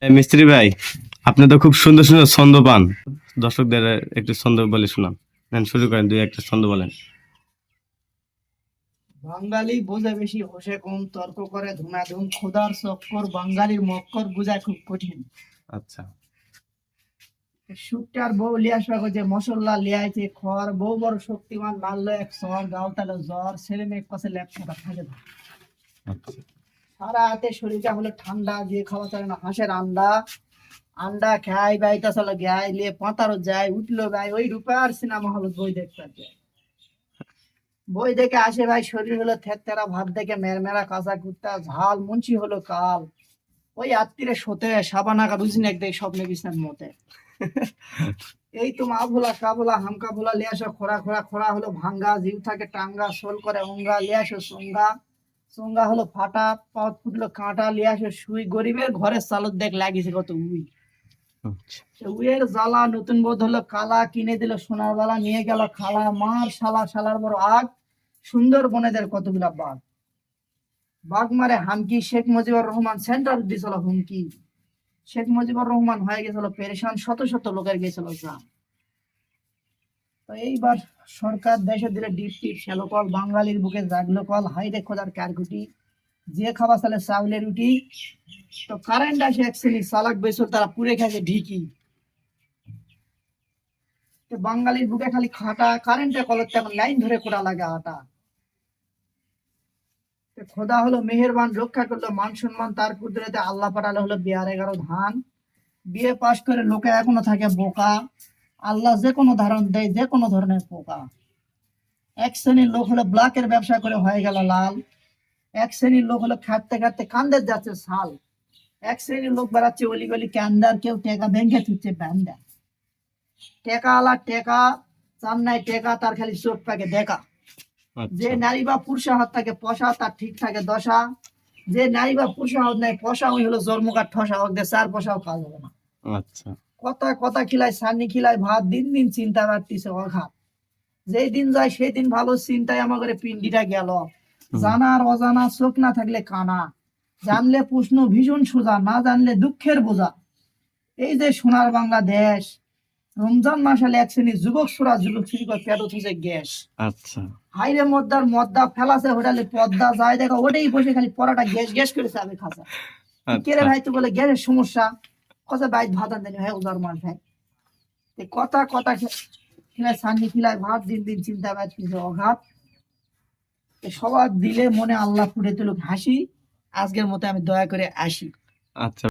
মিস্ত্রি ভাই, আপনি তো খুব সুন্দর সুন্দর ছন্দ পান। দর্শকদের একটু ছন্দ বলে শোনান। শুরু করেন, দুই একটা ছন্দ বলেন। বাঙালি বোঝে বেশি হোসে কম, তর্ক করে ধুমাধুম, খোদার চক্কর বাঙালির মক্কর বুঝায় খুব কঠিন। আচ্ছা। শুকটার বউ লিয়া যে মশলা লিয়াইছে খড়, বউ বড় শক্তিমান মারলো এক সর, গাও তালে জ্বর, ছেলে মেয়ে পাশে ল্যাপটপটা থাকে না। আচ্ছা। সারা হাতে শরীরটা হলো ঠান্ডা, দিয়ে খাওয়া চলে না হাঁসের আন্ডা। আন্ডা খাই বাইতা চলো গাই লিয়ে পাতারও যায়, উঠলো ভাই ওই রূপার সিনেমা হল বই দেখতে যায়। বই দেখে আসে ভাই, শরীর হলো থেততেরা, ভাত দেখে মেরমেরা, কাঁচা কুত্তা ঝাল, মুন্সি হলো কাল। ওই আত্মীরে শোতে সাবানাকা বুঝিনি একদিন স্বপ্নে বিছনার মতে। এই তো মা ভোলা কা ভোলা হামকা ভোলা লিয়াসো খোরা খোরা, খোরা হলো ভাঙ্গা, জিউ থাকে টাঙ্গা, সোল করে অঙ্গা, লিয়াসো সঙ্গা, সঙ্গা হলো ফাটা, পাত ফুটলো কাঁটা, লিয়াসো সুই, গরিবের ঘরের চালত দেখ লাগিয়েছে কত উই। আচ্ছা। উইয়ের জ্বালা, নতুন বোধ হলো কালা, কিনে দিল সোনার বালা, নিয়ে গেল খালা, মার শালা শালার বড় আগ, সুন্দর বনেদের কতগুলা বাঘ। বাঘ মারে হামকি, শেখ মুজিবুর রহমান সেন্ট্রাল দিছিল হুমকি। শেখ মুজিবুর রহমান হয়ে গেছিল পেরেশান, শত শত লোকের গেছিল জান। তো এইবার সরকার দেশে দিলে ডিপ টিপ শ্যালো কল, বাঙালির বুকে জাগলো কল, হাইরে খোদার কারকুটি, যে খাওয়া চালে চাউলের রুটি। তো কারেন্ট আসে এক শ্রেণী চালাক বেসল, তারা পুড়ে খেয়েছে ঢিকি। তো বাঙালির বুকে খালি খাটা, কারেন্টে কলের তেমন লাইন ধরে কোটা লাগে আটা। তো খোদা হলো মেহেরবান, রক্ষা করলো মান সম্মান তার কুদরতে, আল্লাহ পাঠালে হলো বিয়ার 11 ধান। বিয়ে পাশ করে লোকে এখনো থাকে বোকা, আল্লাহ যে কোনো ধারণ দেয় যে কোনো ধরনের পোকা। এক শ্রেণীর লোক হলো ব্ল্যাকের ব্যবসা করে হয়ে গেল লাল, এক শ্রেণীর লোক হলো খাটতে খাটতে কান্দে যাচ্ছে শাল, এক শ্রেণীর লোক বেড়াচ্ছে অলিগলি ক্যান্দার, কেউ টেকা ব্যাংকে থুচ্ছে ব্যান্ডা। টেকা আলা টেকা, চান নাই টেকা, তার খালি চোখ পাকে দেখা। যে আচ্ছা। নারী বা পুরুষের হাত থাকে পশা, তার ঠিক থাকে দশা। যে নারী বা পুরুষের হাত নাই পশা, ওই হলো জন্মকার ঠসা, হোক দিয়ে চার পয়সাও কাজ হবে না। আচ্ছা। কথা কথা খিলায় সানি খিলায় ভাত, দিন দিন চিন্তা বাড়তিছে অঘাত। যেই দিন যায় সেই দিন ভালো, চিন্তায় আমাদের পিন্ডিটা গেল। হুম। জানার অজানা, চোখ না থাকলে কানা, জানলে প্রশ্ন ভীষণ সোজা, না জানলে দুঃখের বোঝা। এই যে সোনার বাংলাদেশ, রমজান মাস হলে এক শ্রেণী যুবক সুরা যুবক শ্রী পেট উঠেছে গ্যাস। আচ্ছা। হাইরে মদ্দার মদ্দা ফেলাছে হোটালে পদ্মা, যায় দেখা ওটাই বসে খালি পরাটা গ্যাস গ্যাস করেছে আমি খাসা। কে রে আচ্ছা। ভাই, তুই বলে গ্যাসের সমস্যা, কথা বাইক ভাত আনতেনি ভাই উদার মাল ভাই। কথা কথা খিলায় সান্নি খিলায় ভাত, দিন দিন চিন্তা বাজ কিছু অঘাত। সবার দিলে মনে আল্লাহ ফুটে তুলুক হাসি। আজকের মতো আমি দয়া করে আসি। আচ্ছা।